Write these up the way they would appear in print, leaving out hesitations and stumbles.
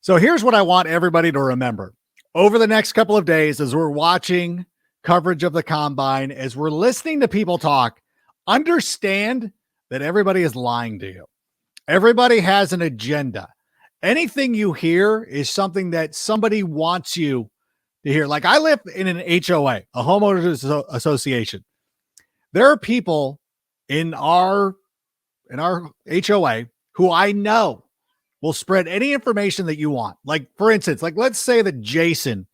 So here's what I want everybody to remember. Over the next couple of days, as we're watching coverage of the combine, as we're listening to people talk, understand that everybody is lying to you. Everybody has an agenda. Anything you hear is something that somebody wants you to hear. Like, I live in an HOA, a homeowners association. There are people in our HOA who I know will spread any information that you want. Like, for instance, like, let's say that Jason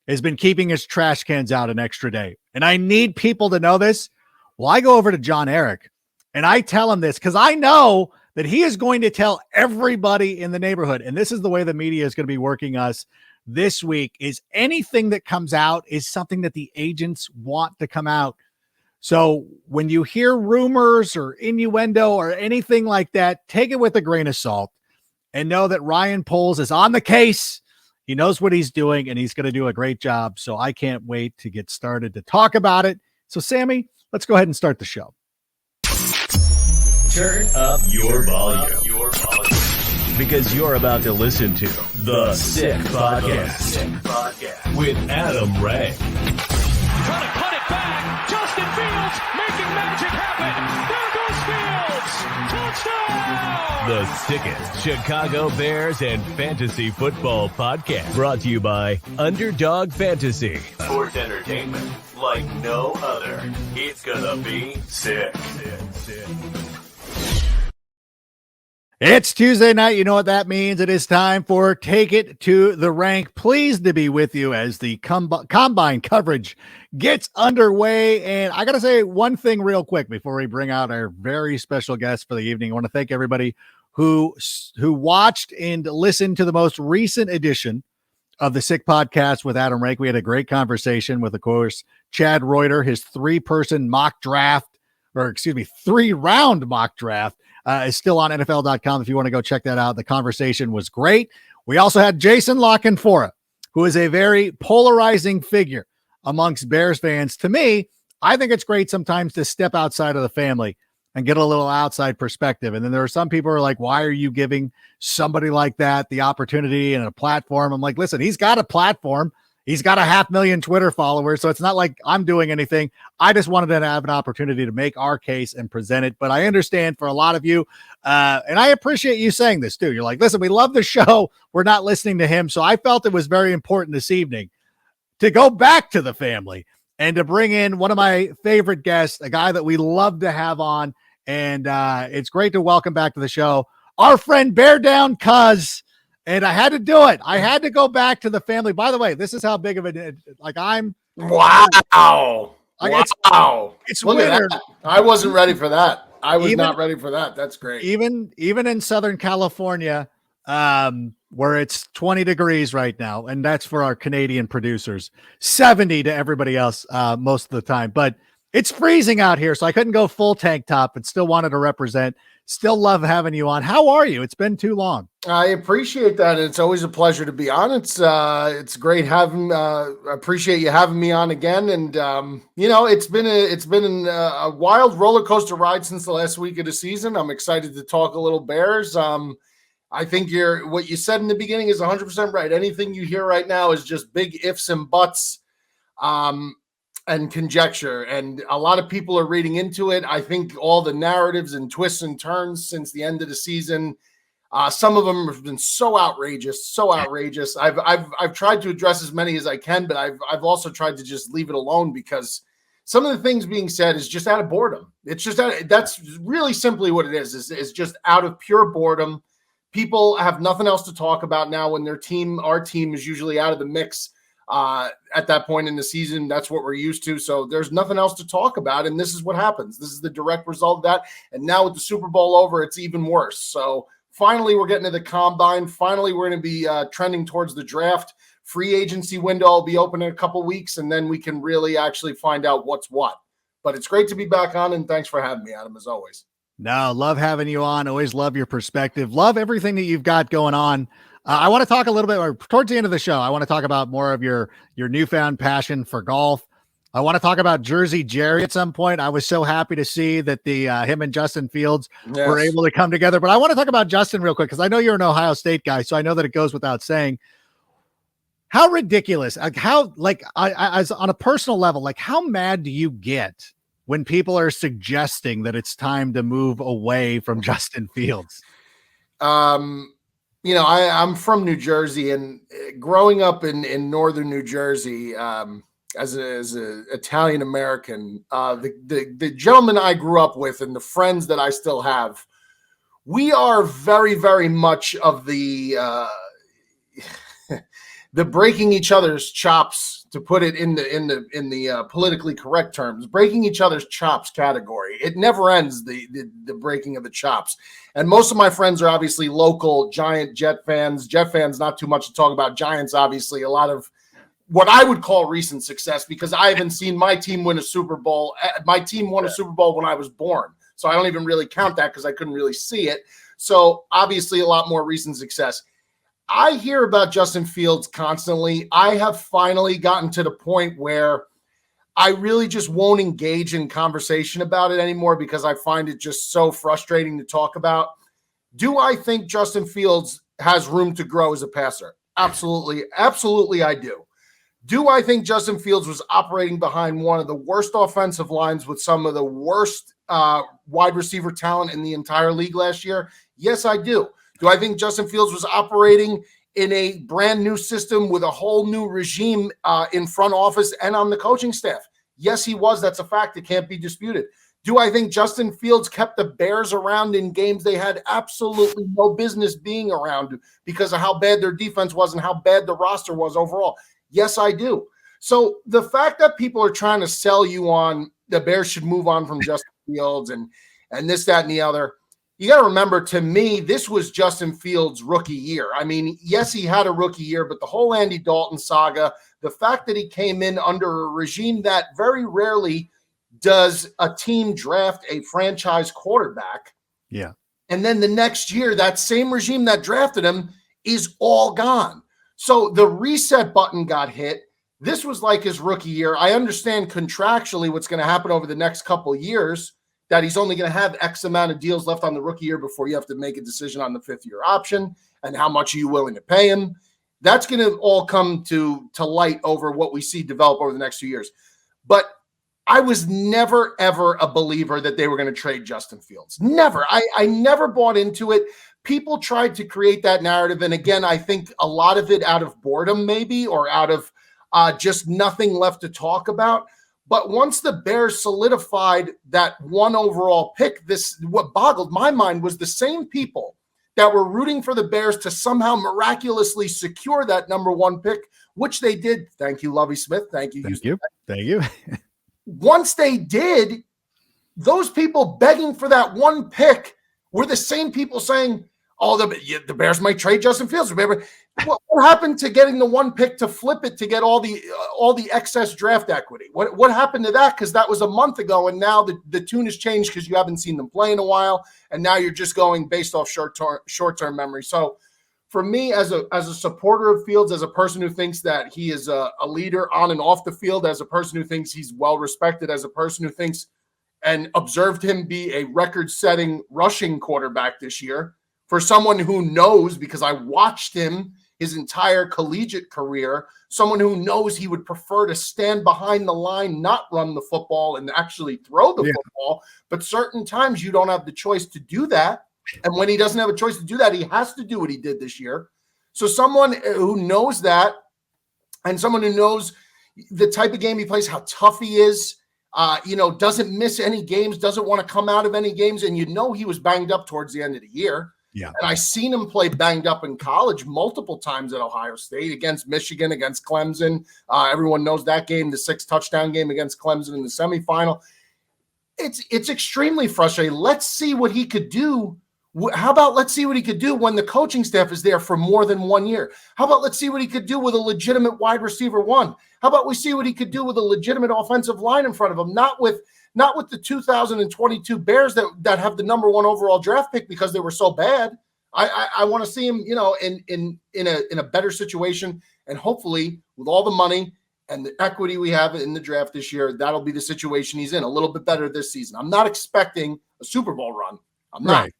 has been keeping his trash cans out an extra day, and I need people to know this. Well, I go over to John Eric and I tell him this because I know that he is going to tell everybody in the neighborhood. And this is the way the media is going to be working us this week, is anything that comes out is something that the agents want to come out. So when you hear rumors or innuendo or anything like that, take it with a grain of salt and know that Ryan Poles is on the case. He knows what he's doing, and he's going to do a great job. So I can't wait to get started to talk about it. So, Sammy, let's go ahead and start the show. Turn up your volume. Because you're about to listen to The Sick Podcast with Adam Ray. Trying to cut it back. Justin Fields making magic happen. There goes Fields. Touchdown. The sickest Chicago Bears and fantasy football podcast. Brought to you by Underdog Fantasy. Sports entertainment like no other. It's gonna be sick. It's Tuesday night. You know what that means. It is time for Take It to the Rank. Pleased to be with you as the combine coverage gets underway. And I got to say one thing real quick before we bring out our very special guest for the evening. I want to thank everybody who watched and listened to the most recent edition of the Sick Podcast with Adam Rank. We had a great conversation with, of course, Chad Reuter, his three-round mock draft is still on NFL.com if you want to go check that out. The conversation was great. We also had Jason La Canfora, who is a very polarizing figure amongst Bears fans. To me, I think it's great sometimes to step outside of the family and get a little outside perspective. And then there are some people who are like, why are you giving somebody like that the opportunity and a platform? I'm like, listen, he's got a platform. He's got 500,000 Twitter followers, so it's not like I'm doing anything. I just wanted to have an opportunity to make our case and present it. But I understand for a lot of you, and I appreciate you saying this too. You're like, listen, we love the show. We're not listening to him. So I felt it was very important this evening to go back to the family and to bring in one of my favorite guests, a guy that we love to have on. And it's great to welcome back to the show our friend Bear Down Cuz. And I had to do it. I had to go back to the family. By the way, this is how big of a, like, I'm. Wow. It's winter. I wasn't ready for that. I was not ready for that. That's great. Even in Southern California, where it's 20 degrees right now, and that's for our Canadian producers, 70 to everybody else most of the time. But it's freezing out here, so I couldn't go full tank top, but still wanted to represent. Still love having you on. How are you? It's been too long. I appreciate that. It's always a pleasure to be on. It's great having. I appreciate you having me on again. And it's been a wild roller coaster ride since the last week of the season. I'm excited to talk a little Bears. I think what you said in the beginning is 100% right. Anything you hear right now is just big ifs and buts. And conjecture, and a lot of people are reading into it. I think all the narratives and twists and turns since the end of the season, some of them have been so outrageous. I've tried to address as many as I can, but I've also tried to just leave it alone because some of the things being said is just out of boredom. It's just that's really simply what it is just out of pure boredom. People have nothing else to talk about now when our team is usually out of the mix. At that point in the season, that's what we're used to. So there's nothing else to talk about. And this is what happens. This is the direct result of that. And now with the Super Bowl over, it's even worse. So finally, we're getting to the combine. Finally, we're going to be trending towards the draft. Free agency window will be open in a couple weeks, and then we can really actually find out what's what. But it's great to be back on, and thanks for having me, Adam, as always. No, love having you on. Always love your perspective. Love everything that you've got going on. I want to talk a little bit, or towards the end of the show, I want to talk about more of your newfound passion for golf. I want to talk about Jersey Jerry at some point. I was so happy to see that the him and Justin Fields were able to come together. But I want to talk about Justin real quick because I know you're an Ohio State guy, so I know that it goes without saying. How ridiculous! As on a personal level, like how mad do you get when people are suggesting that it's time to move away from Justin Fields? I'm from New Jersey, and growing up in northern New Jersey, as a Italian American, the gentleman I grew up with and the friends that I still have, we are very, very much of the the breaking each other's chops, to put it in the politically correct terms, breaking each other's chops category. It never ends, the breaking of the chops. And most of my friends are obviously local Giant Jet fans. Jet fans, not too much to talk about. Giants, obviously, a lot of what I would call recent success, because I haven't seen my team win a Super Bowl. My team won a Super Bowl when I was born, so I don't even really count that because I couldn't really see it. So obviously a lot more recent success. I hear about Justin Fields constantly. I have finally gotten to the point where I really just won't engage in conversation about it anymore because I find it just so frustrating to talk about. Do I think Justin Fields has room to grow as a passer? Absolutely. Absolutely, I do. Do I think Justin Fields was operating behind one of the worst offensive lines with some of the worst wide receiver talent in the entire league last year? Yes, I do. Do I think Justin Fields was operating in a brand new system with a whole new regime in front office and on the coaching staff? Yes, he was. That's a fact. It can't be disputed. Do I think Justin Fields kept the Bears around in games they had absolutely no business being around because of how bad their defense was and how bad the roster was overall? Yes, I do. So the fact that people are trying to sell you on the Bears should move on from Justin Fields and this, that, and the other, you got to remember, to me, this was Justin Fields' rookie year. I mean, yes, he had a rookie year, but the whole Andy Dalton saga, the fact that he came in under a regime that very rarely does a team draft a franchise quarterback. Yeah. And then the next year, that same regime that drafted him is all gone. So the reset button got hit. This was like his rookie year. I understand contractually what's going to happen over the next couple of years, that he's only going to have X amount of deals left on the rookie year before you have to make a decision on the fifth-year option and how much are you willing to pay him. That's going to all come to light over what we see develop over the next 2 years. But I was never, ever a believer that they were going to trade Justin Fields. Never. I never bought into it. People tried to create that narrative. And again, I think a lot of it out of boredom maybe, or out of just nothing left to talk about. But once the Bears solidified that one overall pick, what boggled my mind was the same people that were rooting for the Bears to somehow miraculously secure that number one pick, which they did. Thank you, Lovie Smith. Thank you, Houston. Thank you. Once they did, those people begging for that one pick were the same people saying, oh, the Bears might trade Justin Fields. What happened to getting the one pick to flip it to get all the excess draft equity? What happened to that? Because that was a month ago, and now the tune has changed because you haven't seen them play in a while, and now you're just going based off short-term memory. So for me, as a supporter of Fields, as a person who thinks that he is a leader on and off the field, as a person who thinks he's well-respected, as a person who thinks and observed him be a record-setting rushing quarterback this year, for someone who knows, because I watched him his entire collegiate career, someone who knows he would prefer to stand behind the line, not run the football and actually throw the football. But certain times you don't have the choice to do that. And when he doesn't have a choice to do that, he has to do what he did this year. So someone who knows that, and someone who knows the type of game he plays, how tough he is, doesn't miss any games, doesn't want to come out of any games. And he was banged up towards the end of the year. Yeah. And I seen him play banged up in college multiple times at Ohio State, against Michigan, against Clemson. Everyone knows that game, the 6-touchdown game against Clemson in the semifinal. It's extremely frustrating. Let's see what he could do. How about let's see what he could do when the coaching staff is there for more than 1 year? How about let's see what he could do with a legitimate wide receiver one? How about we see what he could do with a legitimate offensive line in front of him? Not with the 2022 Bears that have the number one overall draft pick because they were so bad. I want to see him, in a better situation, and hopefully with all the money and the equity we have in the draft this year, that'll be the situation he's in. A little bit better this season. I'm not expecting a Super Bowl run. I'm not. Right.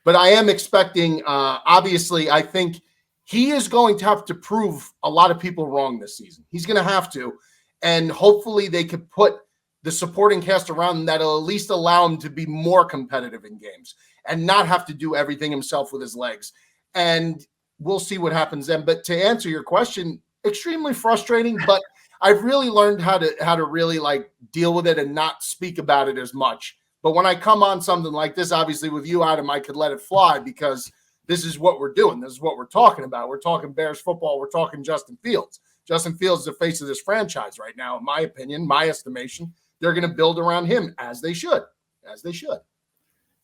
But I am expecting, obviously, I think he is going to have to prove a lot of people wrong this season. He's going to have to. And hopefully they could put the supporting cast around him that'll at least allow him to be more competitive in games and not have to do everything himself with his legs. And we'll see what happens then. But to answer your question, extremely frustrating, but I've really learned how to really like deal with it and not speak about it as much. But when I come on something like this, obviously with you, Adam, I could let it fly because this is what we're doing. This is what we're talking about. We're talking Bears football. We're talking Justin Fields. Justin Fields is the face of this franchise right now, in my opinion, my estimation. They're going to build around him as they should,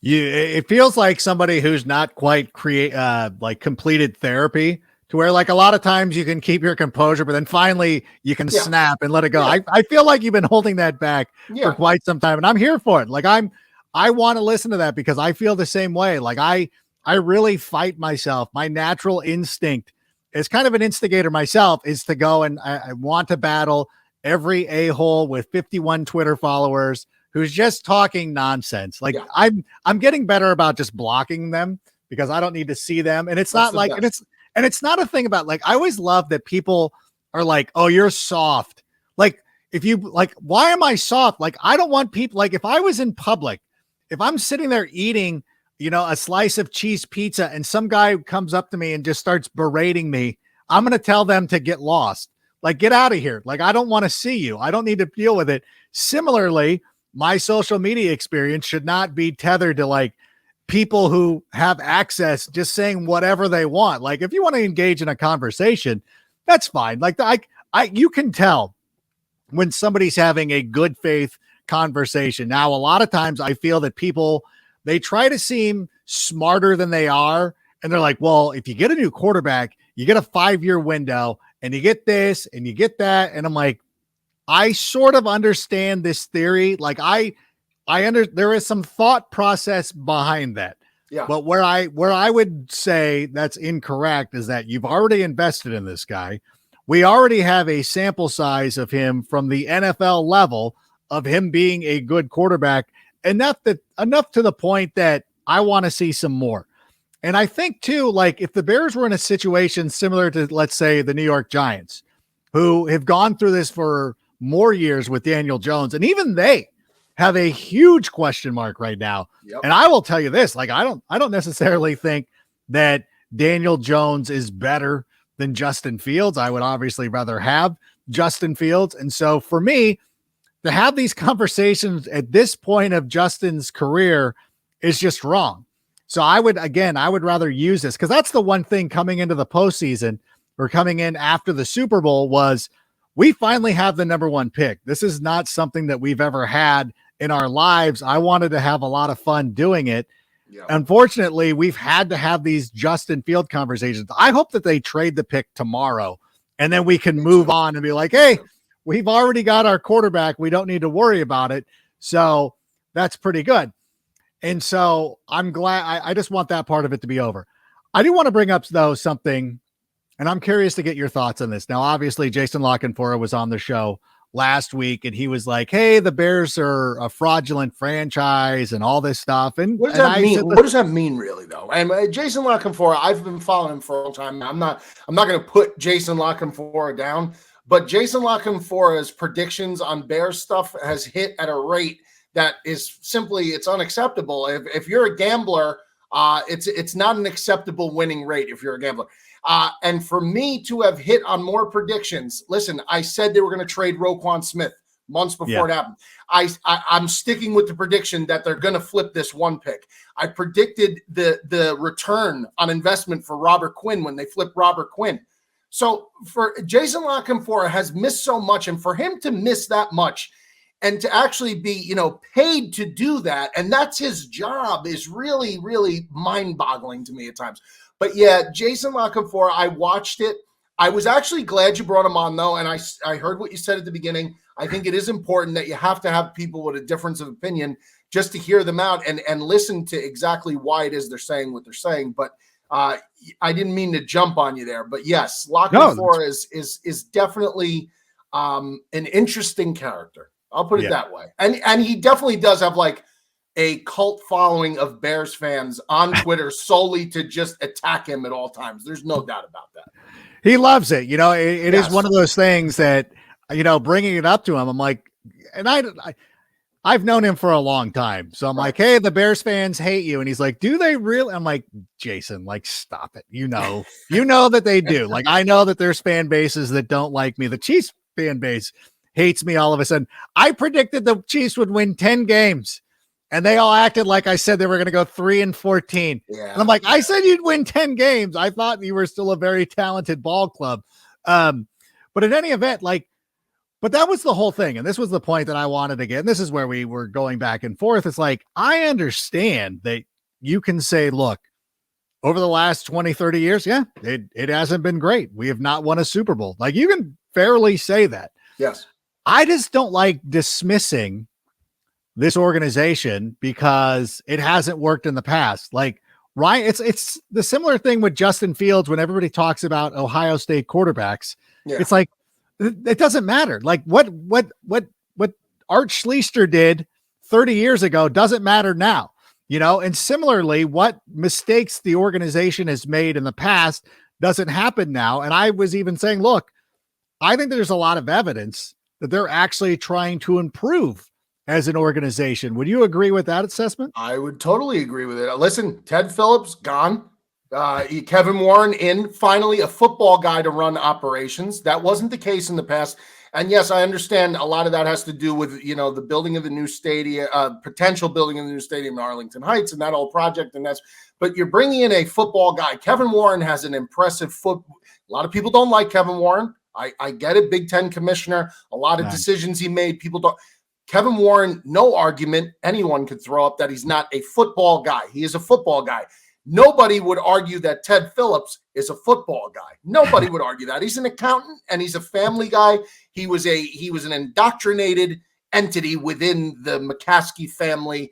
It feels like somebody who's not quite completed therapy, to where like a lot of times you can keep your composure, but then finally you can snap and let it go. I feel like you've been holding that back for quite some time, and I'm here for it. Like I want to listen to that because I feel the same way. Like I really fight myself. My natural instinct is kind of an instigator myself is to go and I want to battle every a-hole with 51 Twitter followers who's just talking nonsense. Like I'm getting better about just blocking them because I don't need to see them. And it's not like, and it's not a thing about like, I always love that people are like, oh, you're soft. Like if you like, why am I soft? Like, I don't want people, like if I was in public, if I'm sitting there eating, a slice of cheese pizza and some guy comes up to me and just starts berating me, I'm going to tell them to get lost. Like, get out of here. Like, I don't want to see you. I don't need to deal with it. Similarly, my social media experience should not be tethered to like people who have access just saying whatever they want. Like if you want to engage in a conversation, that's fine. Like you can tell when somebody's having a good faith conversation. Now, a lot of times I feel that people, they try to seem smarter than they are. And they're like, well, if you get a new quarterback, you get a 5-year window and you get this and you get that. And I'm like, I sort of understand this theory. Like there is some thought process behind that. Yeah. But where I would say that's incorrect is that you've already invested in this guy. We already have a sample size of him from the NFL level of him being a good quarterback, enough to the point that I want to see some more. And I think too, like if the Bears were in a situation similar to, let's say, the New York Giants, who have gone through this for more years with Daniel Jones, and even they have a huge question mark right now. Yep. And I will tell you this, like, I don't necessarily think that Daniel Jones is better than Justin Fields. I would obviously rather have Justin Fields. And so for me to have these conversations at this point of Justin's career is just wrong. So I would rather use this because that's the one thing coming into the postseason or coming in after the Super Bowl was we finally have the number 1 pick. This is not something that we've ever had in our lives. I wanted to have a lot of fun doing it. Yeah. Unfortunately, we've had to have these Justin Field conversations. I hope that they trade the pick tomorrow and then we can move on and be like, hey, we've already got our quarterback. We don't need to worry about it. So that's pretty good. And so I'm glad. I just want that part of it to be over. I do want to bring up, though, something, and I'm curious to get your thoughts on this. Now, obviously, Jason La Canfora was on the show last week, and he was like, hey, the Bears are a fraudulent franchise and all this stuff. And what does that mean? What does that mean, really, though? And Jason La Canfora, I've been following him for a long time. I'm not going to put Jason La Canfora down, but Jason La Canfora's predictions on Bears stuff has hit at a rate that is simply, it's unacceptable. If you're a gambler, it's not an acceptable winning rate if you're a gambler. And for me to have hit on more predictions, listen, I said they were going to trade Roquan Smith months before it happened. I'm sticking with the prediction that they're going to flip this 1 pick. I predicted the return on investment for Robert Quinn when they flipped Robert Quinn. So for Jason La Canfora has missed so much, and for him to miss that much and to actually be, paid to do that, and that's his job, is really, really mind-boggling to me at times. But yeah, Jason La Canfora, I watched it. I was actually glad you brought him on, though, and I heard what you said at the beginning. I think it is important that you have to have people with a difference of opinion just to hear them out and listen to exactly why it is they're saying what they're saying. But I didn't mean to jump on you there. But yes, La Canfora is definitely an interesting character. I'll put it that way. And he definitely does have like a cult following of Bears fans on Twitter solely to just attack him at all times. There's no doubt about that. He loves it. It is one of those things that, bringing it up to him, I'm like, and I've known him for a long time. So I'm like, hey, the Bears fans hate you. And he's like, do they really? I'm like, Jason, like, stop it. You know that they do. Like, I know that there's fan bases that don't like me. The Chiefs fan base hates me all of a sudden. I predicted the Chiefs would win 10 games. And they all acted like I said they were going to go 3-14. Yeah. And I'm like, I said you'd win 10 games. I thought you were still a very talented ball club. But in any event, but that was the whole thing. And this was the point that I wanted to get. And this is where we were going back and forth. It's like, I understand that you can say, look, over the last 20, 30 years, it hasn't been great. We have not won a Super Bowl. Like, you can fairly say that. Yes. I just don't like dismissing this organization because it hasn't worked in the past. Like, Ryan, it's the similar thing with Justin Fields when everybody talks about Ohio State quarterbacks. Yeah. It's like, it doesn't matter. Like what Art Schlichter did 30 years ago doesn't matter now, and similarly, what mistakes the organization has made in the past doesn't happen now. And I was even saying, look, I think there's a lot of evidence that they're actually trying to improve as an organization. Would you agree with that assessment? I would totally agree with it. Listen, Ted Phillips gone. Kevin Warren in, finally a football guy to run operations. That wasn't the case in the past. And yes, I understand a lot of that has to do with, the building of the new stadium, potential building of the new stadium in Arlington Heights and that whole project. But you're bringing in a football guy. Kevin Warren has an impressive a lot of people don't like Kevin Warren. I get it. Big Ten commissioner, a lot of decisions he made. People don't. Kevin Warren, no argument anyone could throw up that he's not a football guy. He is a football guy. Nobody would argue that Ted Phillips is a football guy. Nobody would argue that. He's an accountant and he's a family guy. He was an indoctrinated entity within the McCaskey family,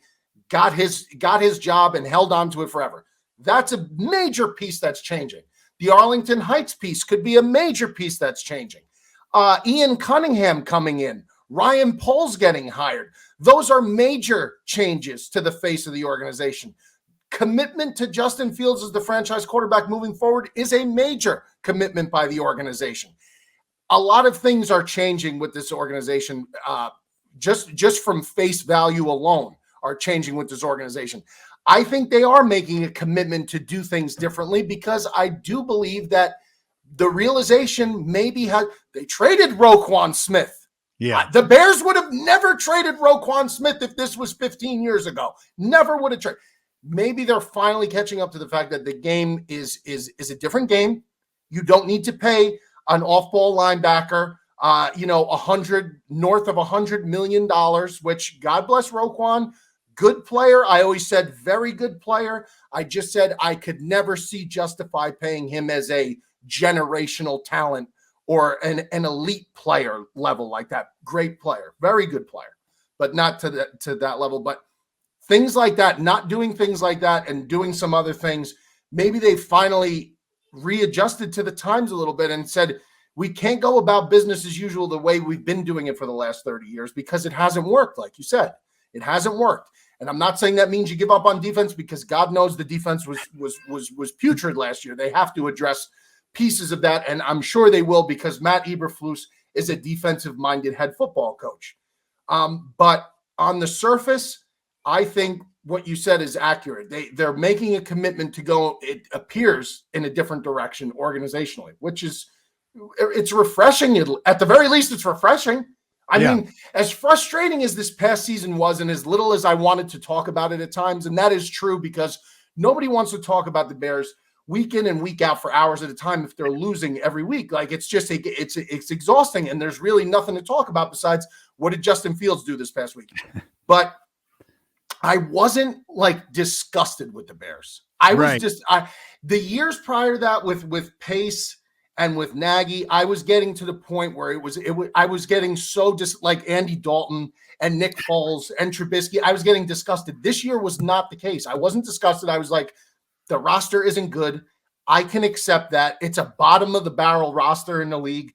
got his job and held on to it forever. That's a major piece that's changing. The Arlington Heights piece could be a major piece that's changing. Ian Cunningham coming in, Ryan Poles getting hired. Those are major changes to the face of the organization. Commitment to Justin Fields as the franchise quarterback moving forward is a major commitment by the organization. A lot of things are changing with this organization. Just from face value alone are changing with this organization. I think they are making a commitment to do things differently because I do believe that the realization they traded Roquan Smith. Yeah. The Bears would have never traded Roquan Smith if this was 15 years ago. Never would have traded. Maybe they're finally catching up to the fact that the game is a different game. You don't need to pay an off-ball linebacker, north of $100 million, which God bless Roquan, good player. I always said very good player. I just said I could never justify paying him as a generational talent or an elite player level like that. Great player, very good player, but not to that level. But things like that, not doing things like that and doing some other things, maybe they finally readjusted to the times a little bit and said, we can't go about business as usual the way we've been doing it for the last 30 years because it hasn't worked, like you said. It hasn't worked. And I'm not saying that means you give up on defense because God knows the defense was putrid last year. They have to address pieces of that, and I'm sure they will because Matt Eberflus is a defensive-minded head football coach. But on the surface, I think what you said is accurate. They're making a commitment to go, it appears, in a different direction organizationally, which is, it's refreshing. At the very least, it's refreshing. I mean, as frustrating as this past season was and as little as I wanted to talk about it at times, and that is true because nobody wants to talk about the Bears week in and week out for hours at a time if they're losing every week. Like, it's just, it's exhausting, and there's really nothing to talk about besides what did Justin Fields do this past week. But I wasn't disgusted with the Bears. I was just the years prior to that with Pace and with Nagy, I was getting to the point where I was getting so like Andy Dalton and Nick Foles and Trubisky. I was getting disgusted. This year was not the case. I wasn't disgusted. I was like, the roster isn't good. I can accept that. It's a bottom of the barrel roster in the league.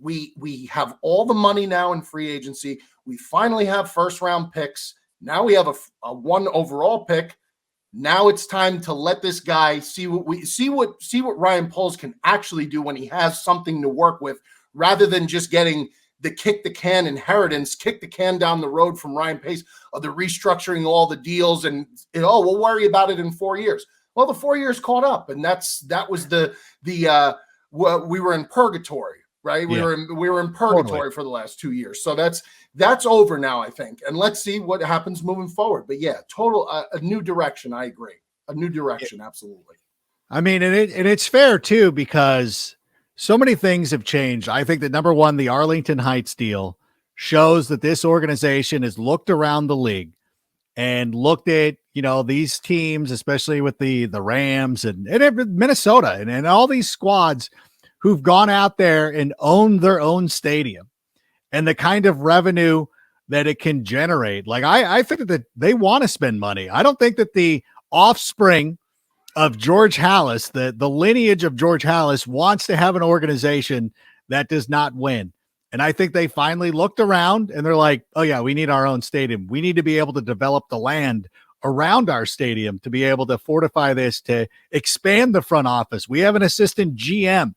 We have all the money now in free agency. We finally have first round picks. Now we have a 1 overall pick. Now it's time to let this guy see what Ryan Poles can actually do when he has something to work with, rather than just getting the kick the can inheritance, kick the can down the road from Ryan Pace of the restructuring all the deals and we'll worry about it in 4 years. Well, the 4 years caught up, and that was we were in purgatory, right? We were in purgatory for the last 2 years. So that's over now, I think. And let's see what happens moving forward. But yeah, total a new direction. I agree. A new direction. Absolutely. I mean, and it's fair too, because so many things have changed. I think that number one, the Arlington Heights deal shows that this organization has looked around the league and looked at, these teams, especially with the Rams and Minnesota and all these squads who've gone out there and owned their own stadium and the kind of revenue that it can generate. Like, I think that they want to spend money. I don't think that the offspring of George Halas, the lineage of George Halas, wants to have an organization that does not win. And I think they finally looked around and they're like, oh yeah, we need our own stadium. We need to be able to develop the land around our stadium to be able to fortify this, to expand the front office. We have an assistant GM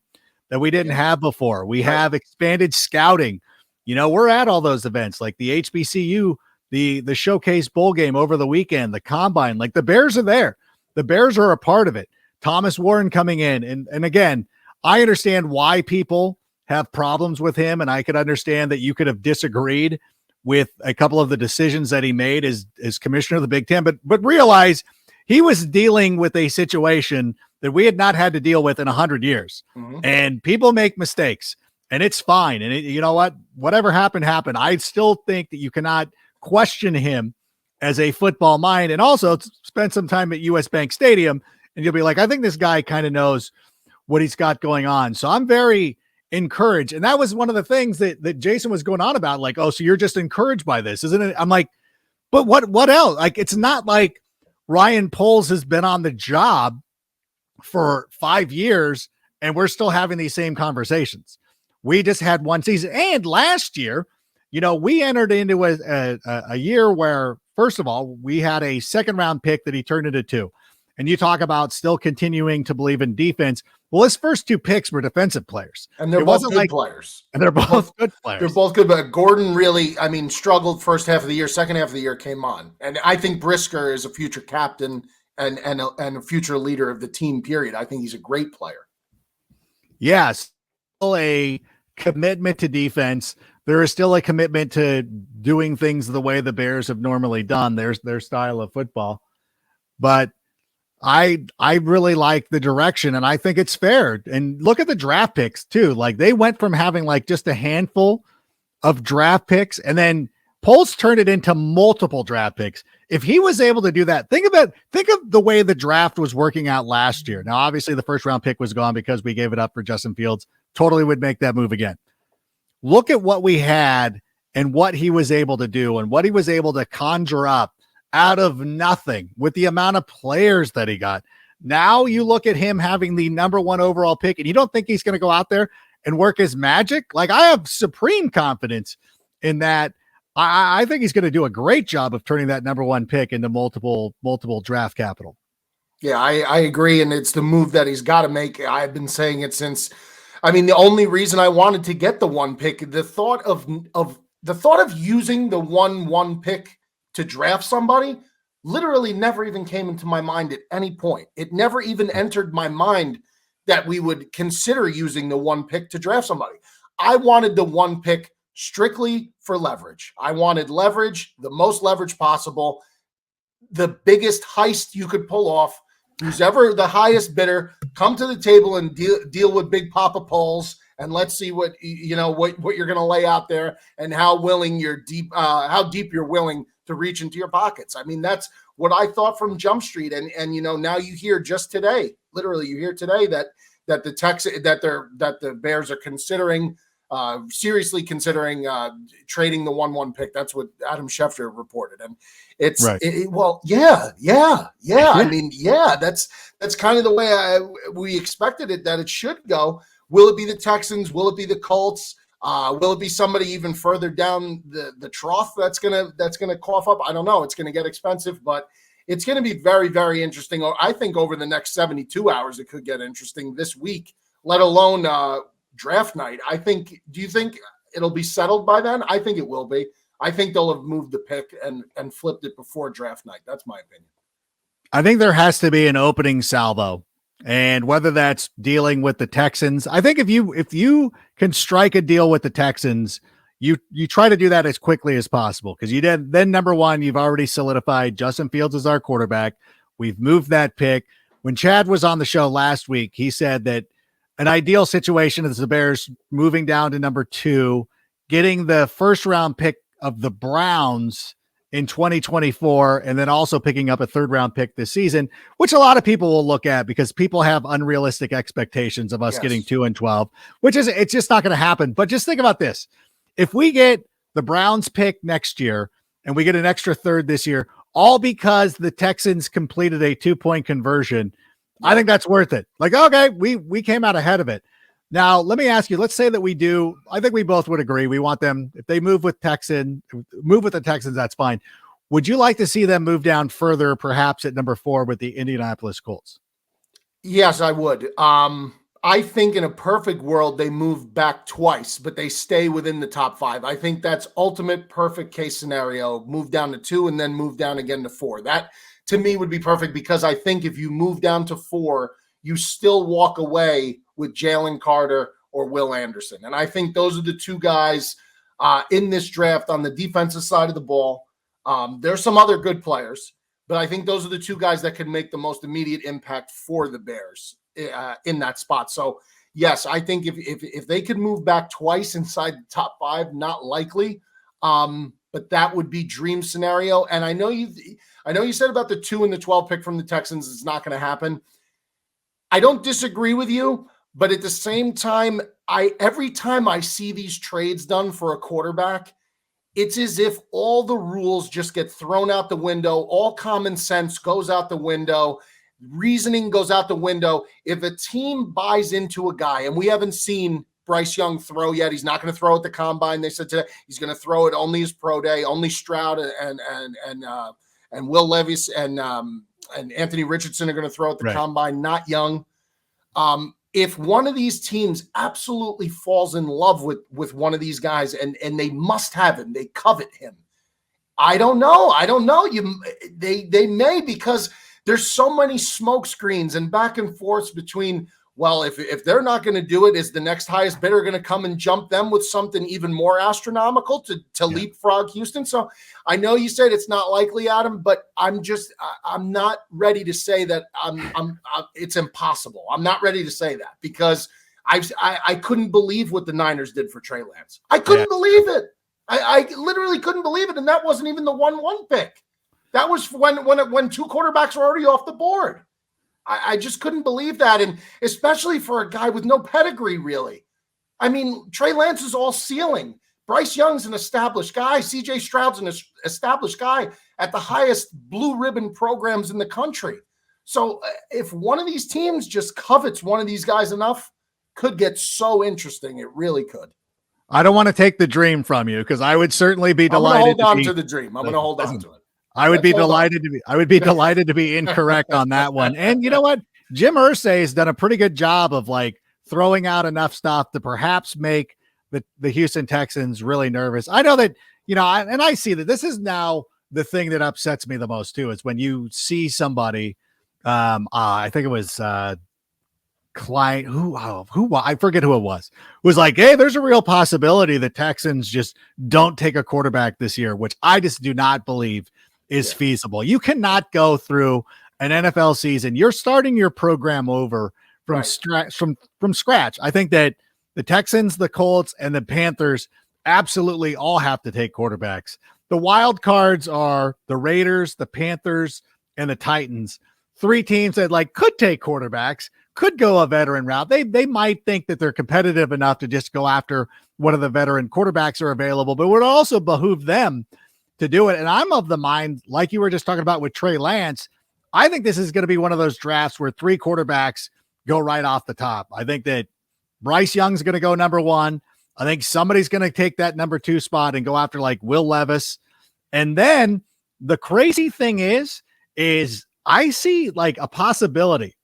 that we didn't have before. We have expanded scouting. We're at all those events like the HBCU, the Showcase Bowl game over the weekend, the Combine. Like, the Bears are there. The Bears are a part of it. Thomas Warren coming in. And again, I understand why people have problems with him, and I could understand that you could have disagreed with a couple of the decisions that he made as commissioner of the Big Ten, but realize he was dealing with a situation that we had not had to deal with in 100 years. Mm-hmm. And people make mistakes, and it's fine. And you know what? Whatever happened. I still think that you cannot question him as a football mind, and also spend some time at US Bank Stadium, and you'll be like, I think this guy kind of knows what he's got going on. So I'm very encouraged. And that was one of the things that Jason was going on about, like, oh, so you're just encouraged by this, isn't it? I'm like, but what else? Like, it's not like Ryan Poles has been on the job for 5 years and we're still having these same conversations. We just had one season. And last year, we entered into a year where, first of all, we had a second round pick that he turned into 2. And you talk about still continuing to believe in defense. Well, his first 2 picks were defensive players. And they're both good players. And they're both good players. They're both good, but Gordon really, struggled first half of the year. Second half of the year came on. And I think Brisker is a future captain and a future leader of the team, period. I think he's a great player. Yes. Still a commitment to defense. There is still a commitment to doing things the way the Bears have normally done. There's their style of football. But I really like the direction, and I think it's fair. And look at the draft picks too. Like, they went from having like just a handful of draft picks, and then Poles turned it into multiple draft picks. If he was able to do that, think of the way the draft was working out last year. Now, obviously the first round pick was gone because we gave it up for Justin Fields. Totally would make that move again. Look at what we had and what he was able to do and what he was able to conjure up out of nothing with the amount of players that he got. Now you look at him having the number 1 overall pick, and you don't think he's going to go out there and work his magic. Like, I have supreme confidence in that. I think he's going to do a great job of turning that number 1 pick into multiple draft capital. Yeah, I agree. And it's the move that he's got to make. I've been saying it since, the only reason I wanted to get the 1 pick, the thought of using the 1 pick to draft somebody literally never even came into my mind at any point. It never even entered my mind that we would consider using the 1 pick to draft somebody. I wanted the 1 pick strictly for leverage. I wanted leverage, the most leverage possible, the biggest heist you could pull off. Who's ever the highest bidder, come to the table and deal with Big Papa Poles, and let's see what what you're going to lay out there and how deep you're willing to reach into your pockets. That's what I thought from Jump Street, and now you hear just today, literally you hear today that the Bears are seriously considering trading the 1-1 pick. That's what Adam Schefter reported, and it's right. That's kind of the way we expected it that it should go. Will it be the Texans? Will it be the Colts? Will it be somebody even further down the trough that's gonna cough up? I don't know. It's gonna get expensive, but it's gonna be very, very interesting. I think over the next 72 hours, it could get interesting this week, let alone draft night. Do you think it'll be settled by then? I think it will be. I think they'll have moved the pick and flipped it before draft night. That's my opinion. I think there has to be an opening salvo. And whether that's dealing with the Texans, I think if you can strike a deal with the Texans, you try to do that as quickly as possible, because you did. Then number one, you've already solidified Justin Fields as our quarterback. We've moved that pick. When Chad was on the show last week, he said that an ideal situation is the Bears moving down to number 2, getting the first round pick of the Browns in 2024, and then also picking up a 3rd round pick this season, which a lot of people will look at because people have unrealistic expectations of us getting 2 and 12, it's just not going to happen. But just think about this. If we get the Browns pick next year and we get an extra 3rd this year, all because the Texans completed a 2-point conversion, I think that's worth it. Like, okay, we came out ahead of it. Now, let me ask you, let's say that we do. I think we both would agree. We want them, if they move with the Texans, that's fine. Would you like to see them move down further, perhaps at number 4 with the Indianapolis Colts? Yes, I would. I think in a perfect world, they move back twice, but they stay within the top 5. I think that's ultimate perfect case scenario. Move down to 2 and then move down again to 4. That to me would be perfect, because I think if you move down to 4, you still walk away with Jalen Carter or Will Anderson. And I think those are the 2 guys in this draft on the defensive side of the ball. There's some other good players, but I think those are the 2 guys that can make the most immediate impact for the Bears in that spot. So yes, I think if they could move back twice inside the top 5, not likely, but that would be dream scenario. And I know you said about the 2 and the 12 pick from the Texans, it's not going to happen. I don't disagree with you, but at the same time, every time I see these trades done for a quarterback, it's as if all the rules just get thrown out the window. All common sense goes out the window. Reasoning goes out the window. If a team buys into a guy, and we haven't seen Bryce Young throw yet, he's not going to throw at the combine. They said today he's going to throw it only his pro day. Only Stroud and Will Levis and Anthony Richardson are going to throw at the combine, not Young. If one of these teams absolutely falls in love with one of these guys and they must have him, they covet him. I don't know. They may, because there's so many smoke screens and back and forth between, well, if they're not going to do it, is the next highest bidder going to come and jump them with something even more astronomical to leapfrog Houston? So I know you said it's not likely, Adam, but I'm not ready to say that it's impossible. I'm not ready to say that, because I couldn't believe what the Niners did for Trey Lance. I couldn't believe it. I literally couldn't believe it. And that wasn't even the 1-1 pick. That was when 2 quarterbacks were already off the board. I just couldn't believe that. And especially for a guy with no pedigree, really. I mean, Trey Lance is all ceiling. Bryce Young's an established guy. CJ Stroud's an established guy at the highest blue ribbon programs in the country. So if one of these teams just covets one of these guys enough, could get so interesting. It really could. I don't want to take the dream from you, because I would certainly be delighted. I'm going to hold on to the dream. I'm going to hold on to it. I would be delighted to be incorrect on that one. And you know what? Jim Irsay has done a pretty good job of like throwing out enough stuff to perhaps make the Houston Texans really nervous. I know that, and I see that this is now the thing that upsets me the most too, is when you see somebody, I think it was Klein, who I forget who it was like, hey, there's a real possibility the Texans just don't take a quarterback this year, which I just do not believe is feasible. You cannot go through an NFL season. You're starting your program over from scratch. I think that the Texans, the Colts, and the Panthers absolutely all have to take quarterbacks. The wild cards are the Raiders, the Panthers, and the Titans. 3 teams that could take quarterbacks, could go a veteran route. They might think that they're competitive enough to just go after one of the veteran quarterbacks are available, but it would also behoove them to do it. And I'm of the mind, like you were just talking about with Trey Lance, I think this is going to be one of those drafts where 3 quarterbacks go right off the top. I think that Bryce Young's going to go number 1. I think somebody's going to take that number 2 spot and go after like Will Levis. And then the crazy thing is I see like a possibility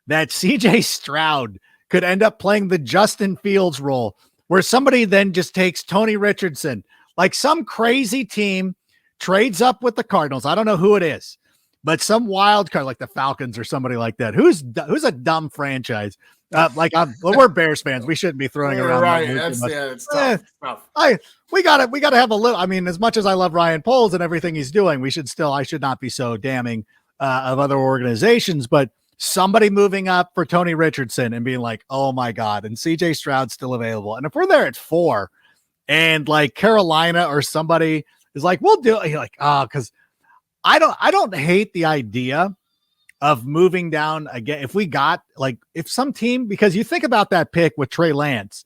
that CJ Stroud could end up playing the Justin Fields role, where somebody then just takes Tony Richardson, like some crazy team trades up with the Cardinals. I don't know who it is, but some wild card like the Falcons or somebody like that. Who's a dumb franchise? We're Bears fans. We shouldn't be throwing around. Right. It's tough. We got to have a little. I mean, as much as I love Ryan Poles and everything he's doing, I should not be so damning of other organizations, but somebody moving up for Tony Richardson and being like, oh my God, and CJ Stroud's still available. And if we're there at 4 and like Carolina or somebody is like, we'll do it. You're like, because I don't hate the idea of moving down again. If we got like, if some team, because you think about that pick with Trey Lance,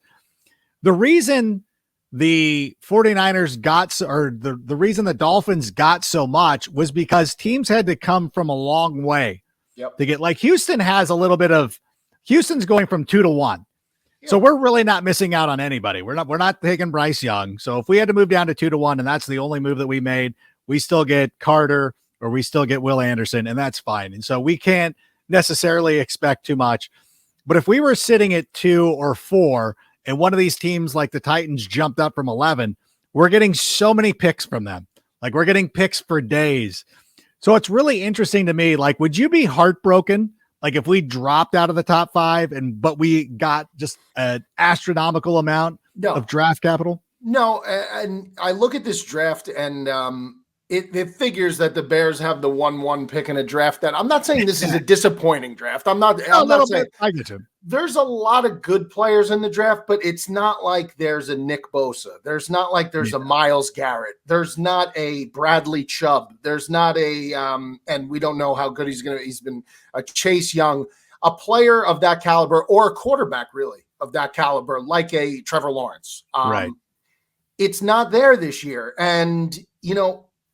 the reason the 49ers the reason the Dolphins got so much was because teams had to come from a long way to get, like Houston has a little bit of, Houston's going from 2 to 1. Yep. So we're really not missing out on anybody. We're not taking Bryce Young. So if we had to move down to 2 to 1, and that's the only move that we made, we still get Carter or we still get Will Anderson, and that's fine. And so we can't necessarily expect too much. But if we were sitting at 2 or 4 and one of these teams like the Titans jumped up from 11, we're getting so many picks from them. Like we're getting picks for days. So it's really interesting to me. Like, would you be heartbroken? Like if we dropped out of the top 5 but we got just an astronomical amount of draft capital? No. And I look at this draft and it figures that the Bears have the 1-1 pick in a draft that I'm not saying this is a disappointing draft. I'm not saying I get you. There's a lot of good players in the draft, but it's not like there's a Nick Bosa. There's not like there's a Myles Garrett. There's not a Bradley Chubb. There's not a and we don't know how good he's been a Chase Young, a player of that caliber or a quarterback really of that caliber, like a Trevor Lawrence. Right. It's not there this year. And,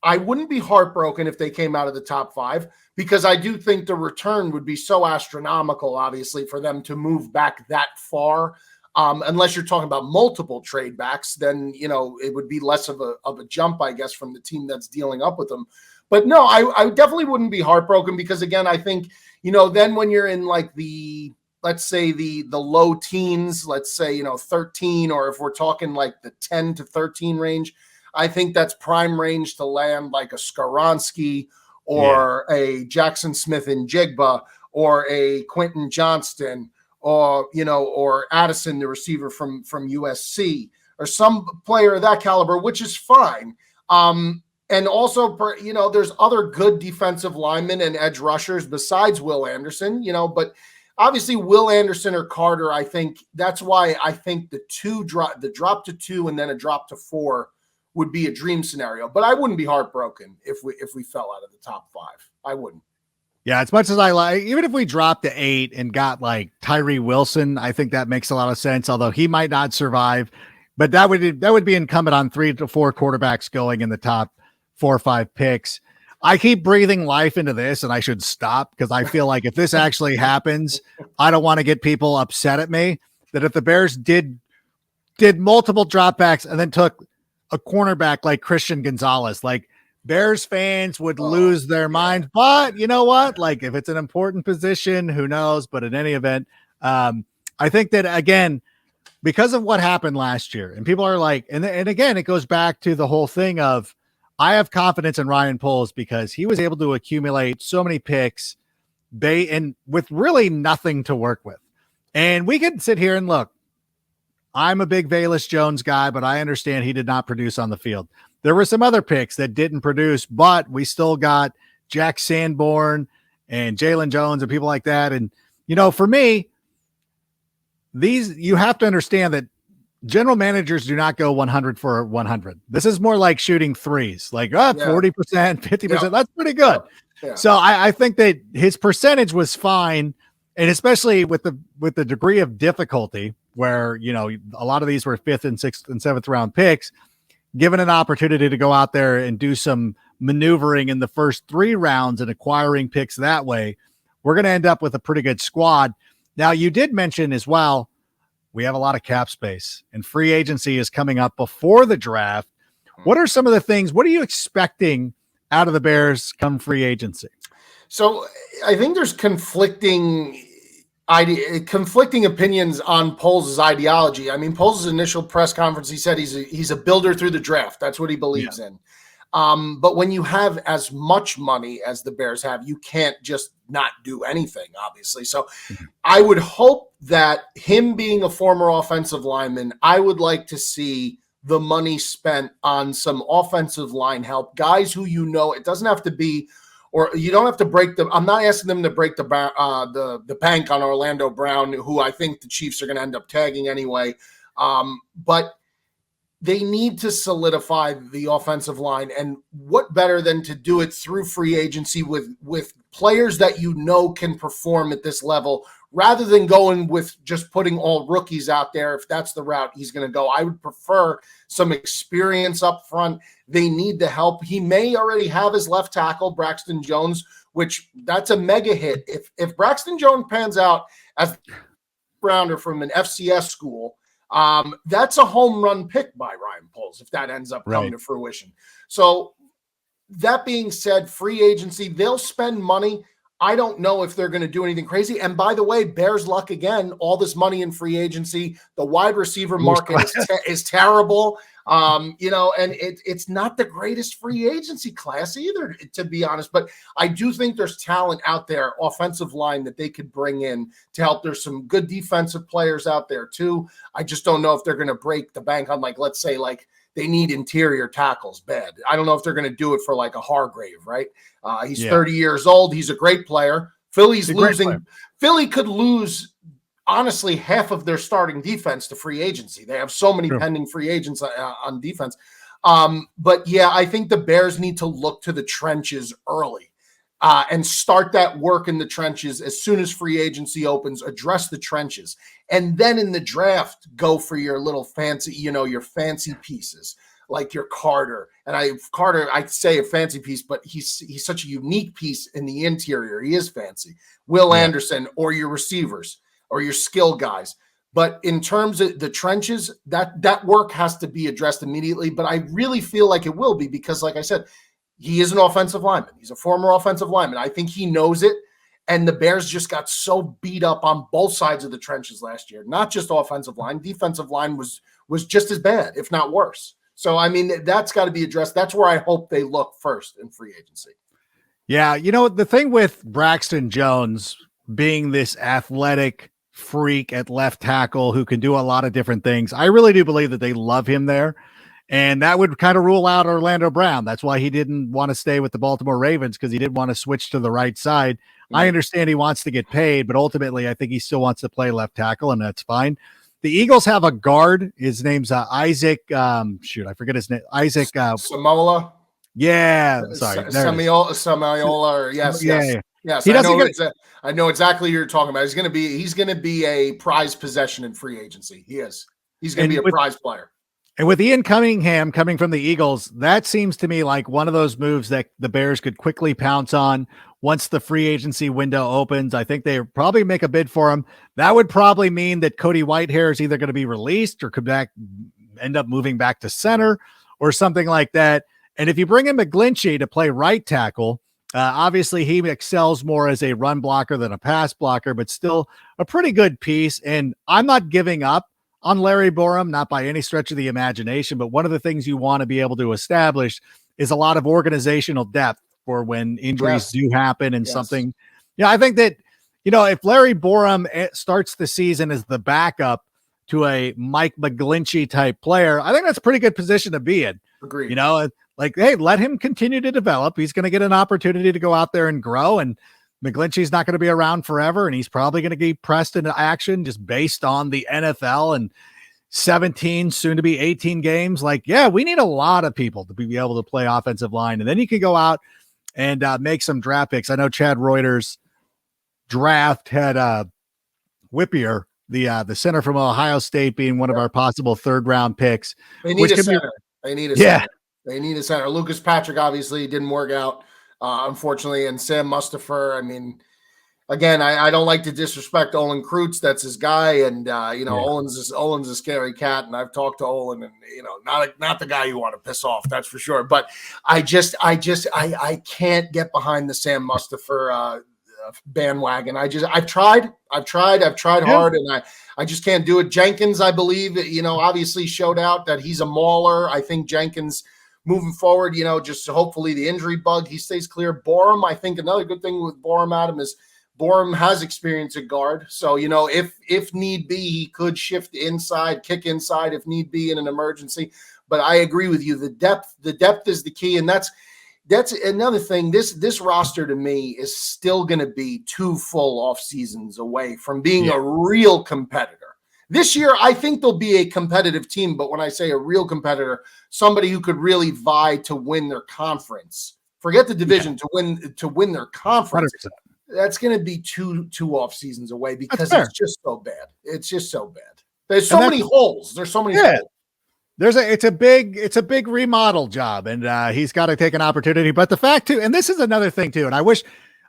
I wouldn't be heartbroken if they came out of the top 5 because I do think the return would be so astronomical, obviously, for them to move back that far. Unless you're talking about multiple trade backs, then, it would be less of a jump, I guess, from the team that's dealing up with them. But no, I definitely wouldn't be heartbroken because, again, I think, then when you're in like let's say the low teens, let's say, 13, or if we're talking like the 10 to 13 range, I think that's prime range to land like a Skoronski or a Jackson Smith and Jigba or a Quentin Johnston or Addison, the receiver from USC, or some player of that caliber, which is fine. And also, there's other good defensive linemen and edge rushers besides Will Anderson, but obviously Will Anderson or Carter, I think that's why I think the drop to 2 and then a drop to 4 would be a dream scenario, but I wouldn't be heartbroken if we fell out of the top 5. I wouldn't. Yeah, as much as I like, even if we dropped to 8 and got like Tyree Wilson, I think that makes a lot of sense. Although he might not survive, but that would be incumbent on 3 to 4 quarterbacks going in the top 4 or 5 picks. I keep breathing life into this, and I should stop because I feel like if this actually happens, I don't want to get people upset at me. That if the Bears did multiple dropbacks and then took a cornerback like Christian Gonzalez, like Bears fans would lose their mind. But you know what? Like if it's an important position, who knows? But in any event, I think that again, because of what happened last year, and people are like, and again, it goes back to the whole thing of I have confidence in Ryan Poles because he was able to accumulate so many picks, and with really nothing to work with. And we can sit here and look. I'm a big Velus Jones guy, but I understand he did not produce on the field. There were some other picks that didn't produce, but we still got Jack Sanborn and Jalen Jones and people like that. And, for me, you have to understand that general managers do not go 100 for 100. This is more like shooting threes, like 40%, 50%. Yeah. That's pretty good. Yeah. So I think that his percentage was fine. And especially with the degree of difficulty where, a lot of these were 5th and 6th and 7th round picks, given an opportunity to go out there and do some maneuvering in the first 3 rounds and acquiring picks that way, we're going to end up with a pretty good squad. Now, you did mention as well, we have a lot of cap space, and free agency is coming up before the draft. What are some of the things? What are you expecting out of the Bears come free agency? So I think there's conflicting opinions on Poles' ideology. I mean, Poles' initial press conference, he said he's a builder through the draft. That's what he believes in. But when you have as much money as the Bears have, you can't just not do anything, obviously. So I would hope that him being a former offensive lineman, I would like to see the money spent on some offensive line help, guys who, it doesn't have to be, or you don't have to break them. I'm not asking them to break the bank on Orlando Brown, who I think the Chiefs are going to end up tagging anyway. But they need to solidify the offensive line, and what better than to do it through free agency with players that can perform at this level, rather than going with just putting all rookies out there. If that's the route he's going to go, I would prefer some experience up front. They need the help. He may already have his left tackle, Braxton Jones, which that's a mega hit. If Braxton Jones pans out as a rounder from an FCS school, that's a home run pick by Ryan Poles if that ends up coming to fruition. So that being said, free agency, they'll spend money. I don't know if they're going to do anything crazy. And by the way, Bears luck again, all this money in free agency, the wide receiver market is terrible. And it's not the greatest free agency class either, to be honest. But I do think there's talent out there, offensive line, that they could bring in to help. There's some good defensive players out there too. I just don't know if they're going to break the bank on, let's say, they need interior tackles bad. I don't know if they're going to do it for a Hargrave, right? He's 30 years old. He's a great player. Philly's losing. Philly could lose, honestly, half of their starting defense to free agency. They have so many pending free agents on defense. But yeah, I think the Bears need to look to the trenches early and start that work in the trenches as soon as free agency opens, address the trenches. And then in the draft, go for your little fancy, your fancy pieces like your Carter. And I'd say a fancy piece, but he's such a unique piece in the interior. He is fancy. Will Anderson, or your receivers or your skill guys. But in terms of the trenches, that work has to be addressed immediately. But I really feel like it will be, because like I said, he is an offensive lineman. He's a former offensive lineman. I think he knows it. And the Bears just got so beat up on both sides of the trenches last year. Not just offensive line. Defensive line was just as bad, if not worse. So, I mean, that's got to be addressed. That's where I hope they look first in free agency. Yeah. The thing with Braxton Jones being this athletic freak at left tackle who can do a lot of different things, I really do believe that they love him there. And that would kind of rule out Orlando Brown. That's why he didn't want to stay with the Baltimore Ravens, because he didn't want to switch to the right side. I understand he wants to get paid, but ultimately I think he still wants to play left tackle, and that's fine. The Eagles have a guard. His name's Isaac. I forget his name. Isaac Samola. Yeah. Sorry. Samiola. Yes. I know exactly what you're talking about. He's going to be a prize possession in free agency. He is. He's going to be a prize player. And with Ian Cunningham coming from the Eagles, that seems to me like one of those moves that the Bears could quickly pounce on once the free agency window opens. I think they probably make a bid for him. That would probably mean that Cody Whitehair is either going to be released or could end up moving back to center or something like that. And if you bring in McGlinchey to play right tackle, obviously he excels more as a run blocker than a pass blocker, but still a pretty good piece. And I'm not giving up on Larry Borom, not by any stretch of the imagination, but one of the things you want to be able to establish is a lot of organizational depth for when injuries do happen and something. I think that, if Larry Borom starts the season as the backup to a Mike McGlinchey type player, I think that's a pretty good position to be in. Agreed. Hey, let him continue to develop. He's going to get an opportunity to go out there and grow, and McGlinchey's not going to be around forever, and he's probably going to be pressed into action just based on the NFL and 17, soon to be 18 games. We need a lot of people to be able to play offensive line, and then you can go out and make some draft picks. I know Chad Reuter's draft had Whippier, the center from Ohio State, being one of our possible third-round picks. They need a center. They need a center. Lucas Patrick obviously didn't work out. Unfortunately, and Sam Mustipher, again, I don't like to disrespect Olin Kreutz. That's his guy. And, Olin's a scary cat. And I've talked to Olin and, not the guy you want to piss off. That's for sure. But I can't get behind the Sam Mustipher bandwagon. I've tried hard, and I just can't do it. Jenkins, I believe, obviously showed out that he's a mauler. I think Jenkins moving forward, just hopefully the injury bug, he stays clear. Borum, I think another good thing with Borum, Adam, is Borum has experience at guard. So, if need be, he could shift inside, kick inside if need be in an emergency. But I agree with you. The depth is the key. And that's another thing. This roster to me is still going to be 2 full off seasons away from being a real competitor. This year, I think they'll be a competitive team. But when I say a real competitor, somebody who could really vie to win their conference, forget the division, to win their conference. 100%. That's going to be two off seasons away because it's just so bad. It's just so bad. There's so many holes. There's so many holes. It's a big remodel job, and he's got to take an opportunity. But the fact too, and this is another thing too, and I wish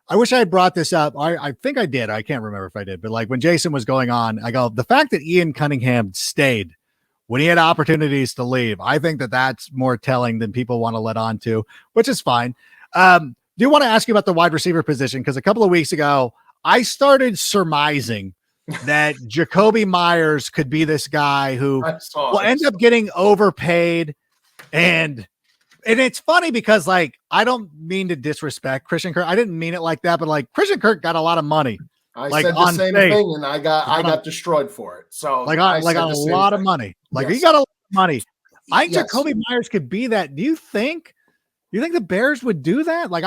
I had brought this up. I think I did. I can't remember if I did, but like when Jason was going on, I go, the fact that Ian Cunningham stayed when he had opportunities to leave, I think that's more telling than people want to let on to, which is fine. Do want to ask you about the wide receiver position, because a couple of weeks ago, I started surmising that Jakobi Meyers could be this guy who will end up getting overpaid. And it's funny because, like, I don't mean to disrespect Christian Kirk. I didn't mean it like that, but like Christian Kirk got a lot of money. I said the same thing, and I got destroyed for it. So a lot of money. Like, he got a lot of money. I think Jakobi Meyers could be that. Do you think the Bears would do that? Like,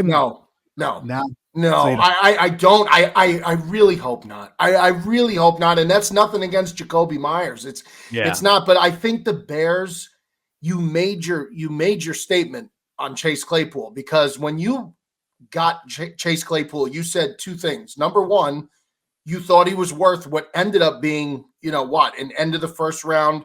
No. I don't. I really hope not. I really hope not. And that's nothing against Jakobi Meyers. It's not. But I think the Bears, you made your statement on Chase Claypool, because when you got Chase Claypool, you said 2 things. Number one, you thought he was worth what ended up being, an end of the first round,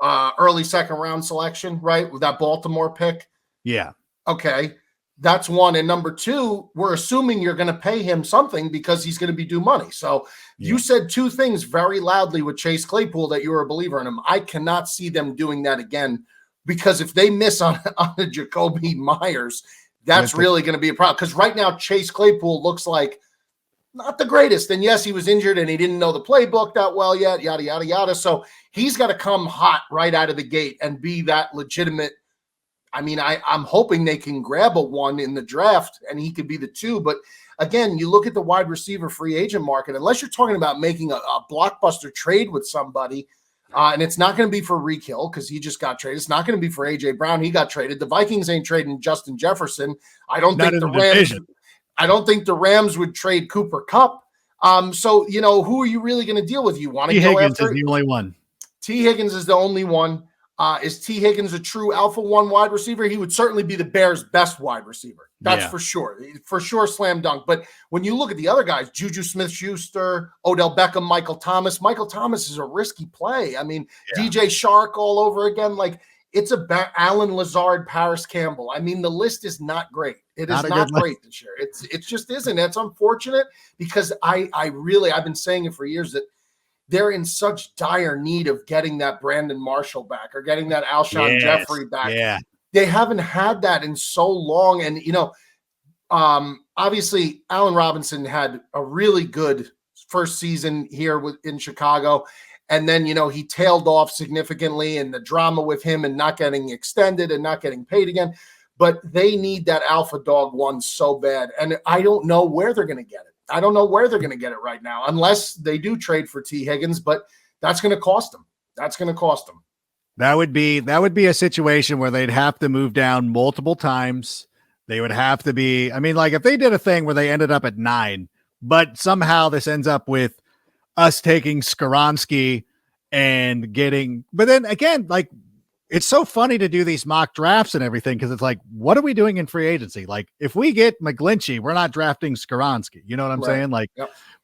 early second round selection, right? With that Baltimore pick. Yeah. Okay. That's one. And number 2, we're assuming you're going to pay him something because he's going to be due money. So you said 2 things very loudly with Chase Claypool that you were a believer in him. I cannot see them doing that again, because if they miss on a Jakobi Meyers, that's really going to be a problem. Because right now, Chase Claypool looks like not the greatest. And yes, he was injured and he didn't know the playbook that well yet, yada, yada, yada. So he's got to come hot right out of the gate and be that legitimate. I mean, I'm hoping they can grab a 1 in the draft and he could be the 2. But again, you look at the wide receiver free agent market, unless you're talking about making a blockbuster trade with somebody, and it's not going to be for Reek Hill because he just got traded. It's not going to be for A.J. Brown. He got traded. The Vikings ain't trading Justin Jefferson. I don't think the Rams would trade Cooper Kupp. So, who are you really going to deal with? You want to go Higgins after? Is the only one. T. Higgins is the only one. Is T. Higgins a true alpha 1 wide receiver? He would certainly be the Bears' best wide receiver. That's for sure. For sure, slam dunk. But when you look at the other guys, Juju Smith-Schuster, Odell Beckham, Michael Thomas is a risky play. I mean, DJ Shark all over again. Like, it's Alan Lazard, Paris Campbell. I mean, the list is not great. It is not great this year. It just isn't. It's unfortunate because I've been saying it for years that they're in such dire need of getting that Brandon Marshall back or getting that Alshon Jeffrey back. Yeah. They haven't had that in so long. And, obviously Allen Robinson had a really good first season here in Chicago. And then, he tailed off significantly, and the drama with him and not getting extended and not getting paid again. But they need that alpha dog 1 so bad. And I don't know where they're going to get it. I don't know where they're going to get it right now, unless they do trade for T. Higgins, but that's going to cost them. That would be a situation where they'd have to move down multiple times. They would have to be, like if they did a thing where they ended up at 9, but somehow this ends up with us taking Skoronski and getting, but then again, like, it's so funny to do these mock drafts and everything, because it's like, what are we doing in free agency? Like, if we get McGlinchey, we're not drafting Skoronski. You know what I'm saying? Like,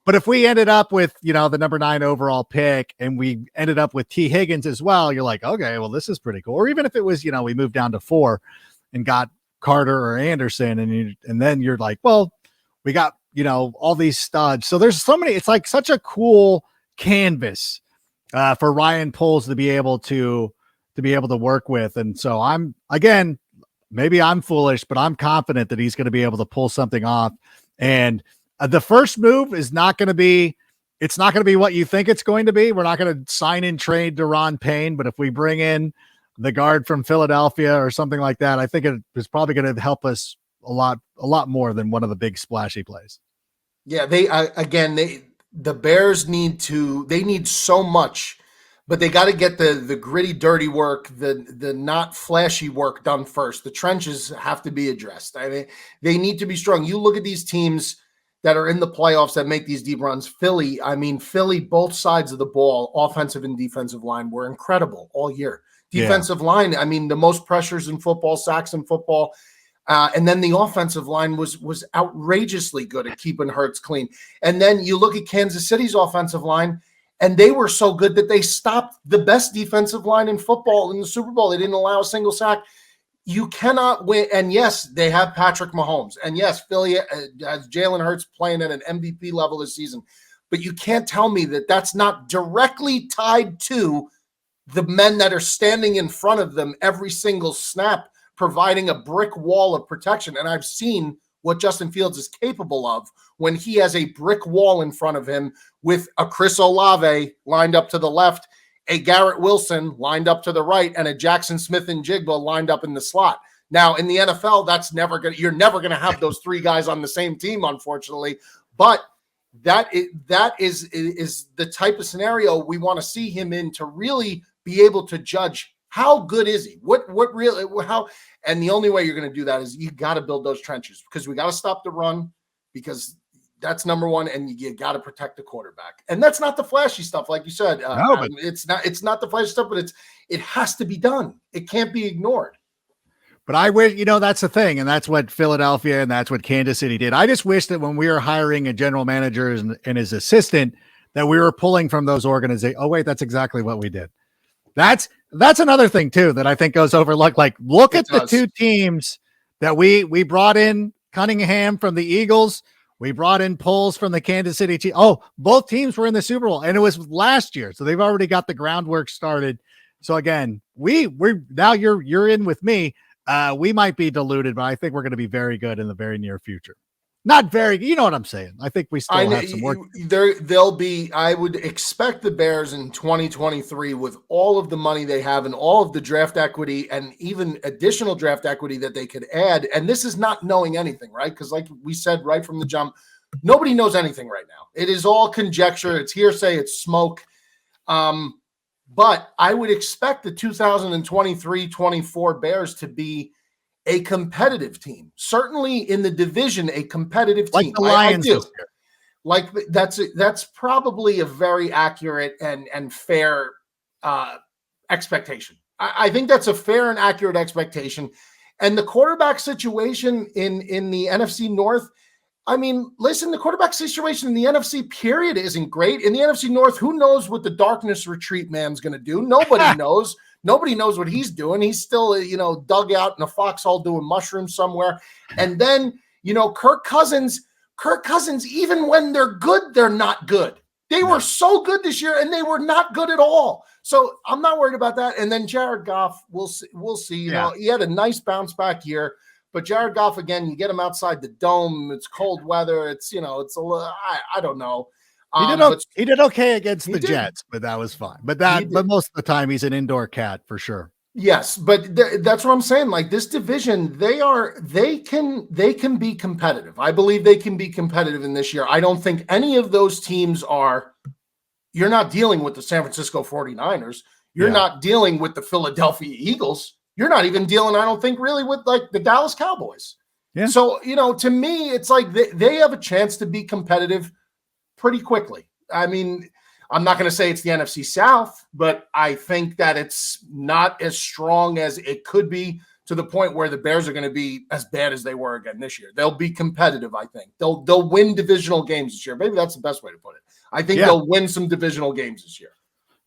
but if we ended up with, the number 9 overall pick and we ended up with T. Higgins as well, you're like, okay, well, this is pretty cool. Or even if it was, we moved down to 4 and got Carter or Anderson, and then you're like, well, we got all these studs. So there's so many, it's like such a cool canvas for Ryan Poles to be able to work with. And so maybe I'm foolish, but I'm confident that he's going to be able to pull something off. And the first move is not going to be, it's not going to be what you think it's going to be. We're not going to sign and trade Daron Payne, but if we bring in the guard from Philadelphia or something like that, I think it is probably going to help us a lot more than one of the big splashy plays. Yeah, the Bears need so much, but they got to get the gritty, dirty work, the not flashy work done first. The trenches have to be addressed. I mean, they need to be strong. You look at these teams that are in the playoffs that make these deep runs. Philly, both sides of the ball, offensive and defensive line, were incredible all year. Defensive line, the most pressures in football, sacks in football. And then the offensive line was outrageously good at keeping Hurts clean. And then you look at Kansas City's offensive line, and they were so good that they stopped the best defensive line in football in the Super Bowl. They didn't allow a single sack. You cannot win. And yes, they have Patrick Mahomes. And yes, Philly has Jalen Hurts playing at an MVP level this season. But you can't tell me that that's not directly tied to the men that are standing in front of them every single snap, providing a brick wall of protection. And I've seen what Justin Fields is capable of when he has a brick wall in front of him with a Chris Olave lined up to the left, a Garrett Wilson lined up to the right, and a Jackson Smith-Njigba lined up in the slot. Now, in the NFL, you're never going to have those three guys on the same team, unfortunately. But that is the type of scenario we want to see him in to really be able to judge how good is he? And the only way you're going to do that is you got to build those trenches, because we got to stop the run, because that's number one, and you got to protect the quarterback. And that's not the flashy stuff, like you said. It's not the flashy stuff, but it has to be done. It can't be ignored. But I wish, that's the thing, and that's what Philadelphia and that's what Kansas City did. I just wish that when we were hiring a general manager and his assistant, that we were pulling from those organizations. Oh wait, that's exactly what we did. That's another thing too that I think goes overlooked. Like, look at the two teams that we brought in: Cunningham from the Eagles. We brought in Poles from the Kansas City team. Oh, both teams were in the Super Bowl, and it was last year, so they've already got the groundwork started. So again, we're now you're in with me. We might be diluted, but I think we're going to be very good in the very near future. Not very, you know what I'm saying? I think we still have some work. I would expect the Bears in 2023, with all of the money they have and all of the draft equity and even additional draft equity that they could add. And this is not knowing anything, right? Because like we said right from the jump, nobody knows anything right now. It is all conjecture. It's hearsay. It's smoke. But I would expect the 2023-24 Bears to be a competitive team, certainly in the division, a competitive team. Like the Lions this year. Like that's probably a very accurate and fair expectation. I think that's a fair and accurate expectation. And the quarterback situation in the NFC North, listen, the quarterback situation in the NFC period isn't great. In the NFC North, who knows what the darkness retreat man's going to do? Nobody knows. Nobody knows what he's doing. He's still, dug out in a foxhole doing mushrooms somewhere. And then, Kirk Cousins, even when they're good, they're not good. They were so good this year, and they were not good at all. So I'm not worried about that. And then Jared Goff, we'll see. He had a nice bounce back year. But Jared Goff, again, you get him outside the dome. It's cold weather. It's a little, I don't know. He did okay against the Jets, but that was fine. But most of the time he's an indoor cat for sure. Yes, but that's what I'm saying. Like, this division, they can be competitive. I believe they can be competitive in this year. I don't think any of those teams are. You're not dealing with the San Francisco 49ers. You're not dealing with the Philadelphia Eagles. You're not even dealing, I don't think, really with like the Dallas Cowboys. Yeah. So, to me, it's like they have a chance to be competitive pretty quickly. I'm not going to say it's the NFC South, but I think that it's not as strong as it could be, to the point where the Bears are going to be as bad as they were again this year. They'll be competitive, I think. They'll win divisional games this year. Maybe that's the best way to put it. I think they'll win some divisional games this year.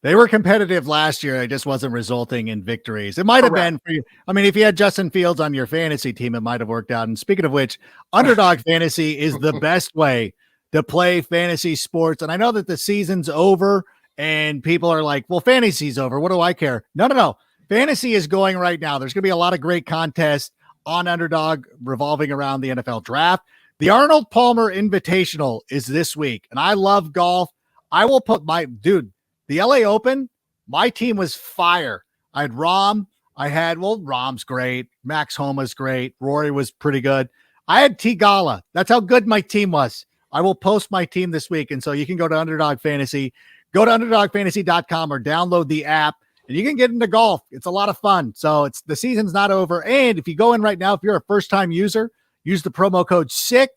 They were competitive last year. It just wasn't resulting in victories. It might have been for you. I mean, if you had Justin Fields on your fantasy team, it might have worked out. And speaking of which, Underdog Fantasy is the best way to play fantasy sports. And I know that the season's over and people are like, well, fantasy's over. What do I care? No. Fantasy is going right now. There's going to be a lot of great contests on Underdog revolving around the NFL draft. The Arnold Palmer Invitational is this week, and I love golf. I will put the LA Open, my team was fire. I had Rahm. Rahm's great. Max Homa's great. Rory was pretty good. I had Tigala. That's how good my team was. I will post my team this week, and so you can go to Underdog Fantasy. Go to UnderdogFantasy.com or download the app, and you can get into golf. It's a lot of fun. So the season's not over. And if you go in right now, if you're a first-time user, use the promo code SICK,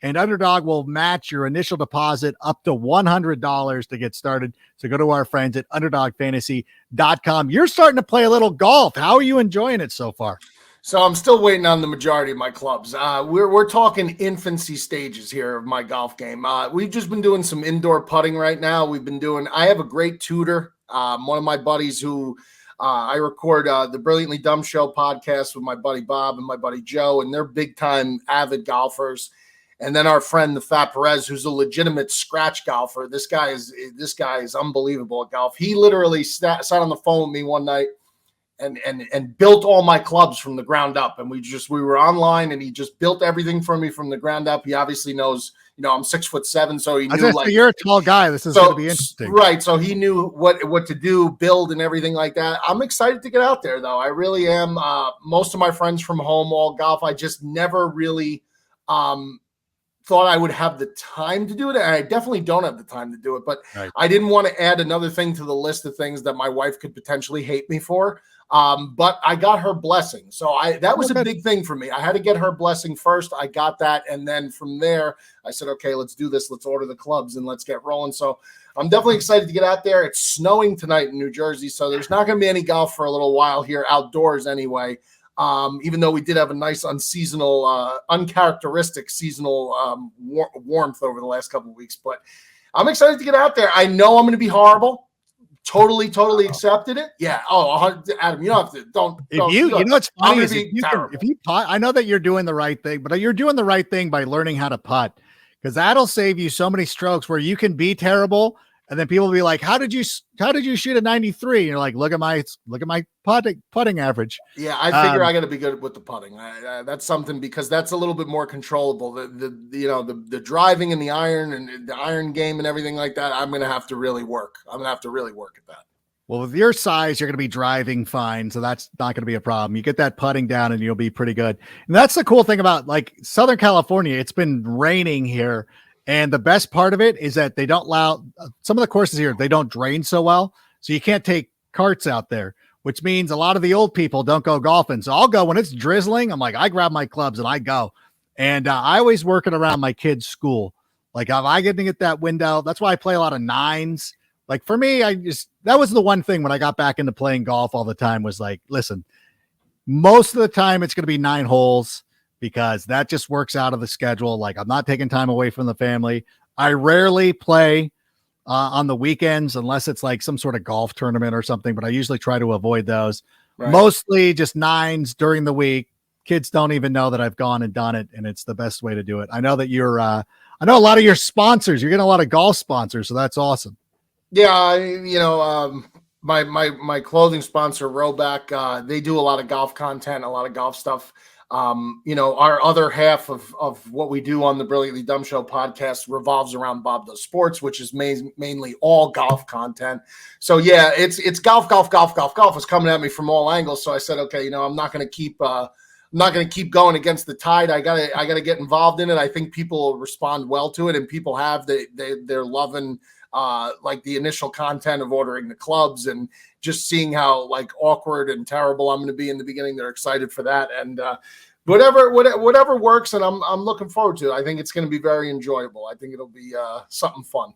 and Underdog will match your initial deposit up to $100 to get started. So go to our friends at UnderdogFantasy.com. You're starting to play a little golf. How are you enjoying it so far? So I'm still waiting on the majority of my clubs. We're talking infancy stages here of my golf game. We've just been doing some indoor putting right now. I have a great tutor, one of my buddies who I record the Brilliantly Dumb Show podcast with my buddy Bob and my buddy Joe, and they're big time avid golfers. And then our friend, the Fat Perez, who's a legitimate scratch golfer. This guy is unbelievable at golf. He literally sat on the phone with me one night and built all my clubs from the ground up. And we were online, and he just built everything for me from the ground up. He obviously knows, I'm 6'7", so he knew you're a tall guy. This is going to be interesting, right? So he knew what to do, build, and everything like that. I'm excited to get out there, though. I really am. Most of my friends from home all golf. I just never really thought I would have the time to do it. And I definitely don't have the time to do it, but right. I didn't want to add another thing to the list of things that my wife could potentially hate me for. But I got her blessing. So that was a big thing for me. I had to get her blessing first. I got that. And then from there, I said, okay, let's do this. Let's order the clubs and let's get rolling. So I'm definitely excited to get out there. It's snowing tonight in New Jersey, so there's not going to be any golf for a little while here outdoors anyway. Even though we did have a nice uncharacteristic seasonal warmth over the last couple of weeks, but I'm excited to get out there. I know I'm going to be horrible. Totally accepted it. Yeah. Oh, Adam, you don't have to. Don't. You know what's funny is if you putt, I know that you're doing the right thing, but you're doing the right thing by learning how to putt, because that'll save you so many strokes where you can be terrible. And then people will be like, how did you shoot a 93? And you're like, look at my putting average. Yeah, I figure I got to be good with the putting. That's something, because that's a little bit more controllable. The driving and the iron game and everything like that, I'm going to have to really work. I'm going to have to really work at that. Well, with your size, you're going to be driving fine, so that's not going to be a problem. You get that putting down and you'll be pretty good. And that's the cool thing about like Southern California. It's been raining here. And the best part of it is that they don't allow some of the courses here. They don't drain so well. So you can't take carts out there, which means a lot of the old people don't go golfing. So I'll go when it's drizzling. I'm like, I grab my clubs and I go. And I always work it around my kids' school. Like if I get to get that window, that's why I play a lot of nines. Like for me, that was the one thing when I got back into playing golf all the time was like, listen, most of the time it's going to be 9 holes, because that just works out of the schedule. Like I'm not taking time away from the family. I rarely play on the weekends unless it's like some sort of golf tournament or something, but I usually try to avoid those. Right. Mostly just 9s during the week. Kids don't even know that I've gone and done it, and it's the best way to do it. I know that I know a lot of your sponsors, you're getting a lot of golf sponsors, so that's awesome. Yeah. My clothing sponsor, Roback, they do a lot of golf content, a lot of golf stuff. Our other half of what we do on the Brilliantly Dumb Show podcast revolves around Bob Does Sports, which is mainly all golf content. So yeah, it's golf is coming at me from all angles. So I said, okay, I'm not going to keep going against the tide. I gotta get involved in it. I think people respond well to it, and people they're loving like the initial content of ordering the clubs and just seeing how like awkward and terrible I'm going to be in the beginning. They're excited for that, and whatever works, and I'm looking forward to it. I think it's going to be very enjoyable. I think it'll be something fun.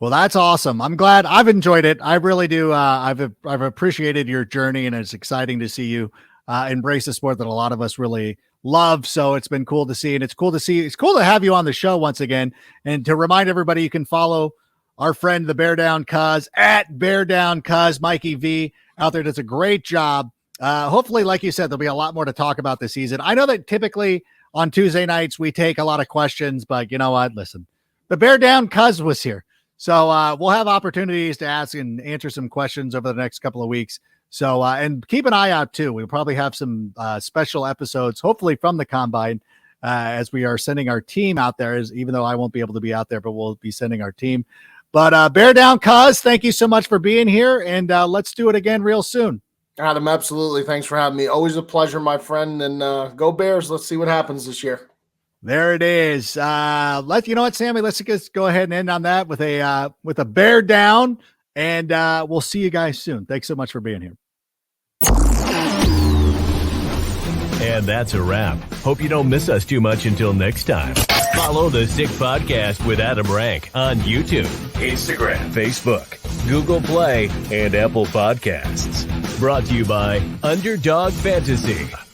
Well, that's awesome. I'm glad. I've enjoyed it. I really do. I've appreciated your journey, and it's exciting to see you embrace a sport that a lot of us really love. So it's been cool to see, and it's cool to have you on the show once again, and to remind everybody, you can follow our friend, the Bear Down Cuz, at Bear Down Cuz, Mikey V out there does a great job. Hopefully, like you said, there'll be a lot more to talk about this season. I know that typically on Tuesday nights, we take a lot of questions, but you know what? Listen, the Bear Down Cuz was here. So we'll have opportunities to ask and answer some questions over the next couple of weeks. So, and keep an eye out too. We'll probably have some special episodes, hopefully from the Combine, as we are sending our team out there, even though I won't be able to be out there, but we'll be sending our team. But Bear Down Cuz, thank you so much for being here, and let's do it again real soon. Adam, absolutely. Thanks for having me. Always a pleasure, my friend. And go Bears. Let's see what happens this year. There it is. You know what, Sammy? Let's just go ahead and end on that with a bear down, and we'll see you guys soon. Thanks so much for being here. And that's a wrap. Hope you don't miss us too much until next time. Follow the Sick Podcast with Adam Rank on YouTube, Instagram, Facebook, Google Play, and Apple Podcasts. Brought to you by Underdog Fantasy.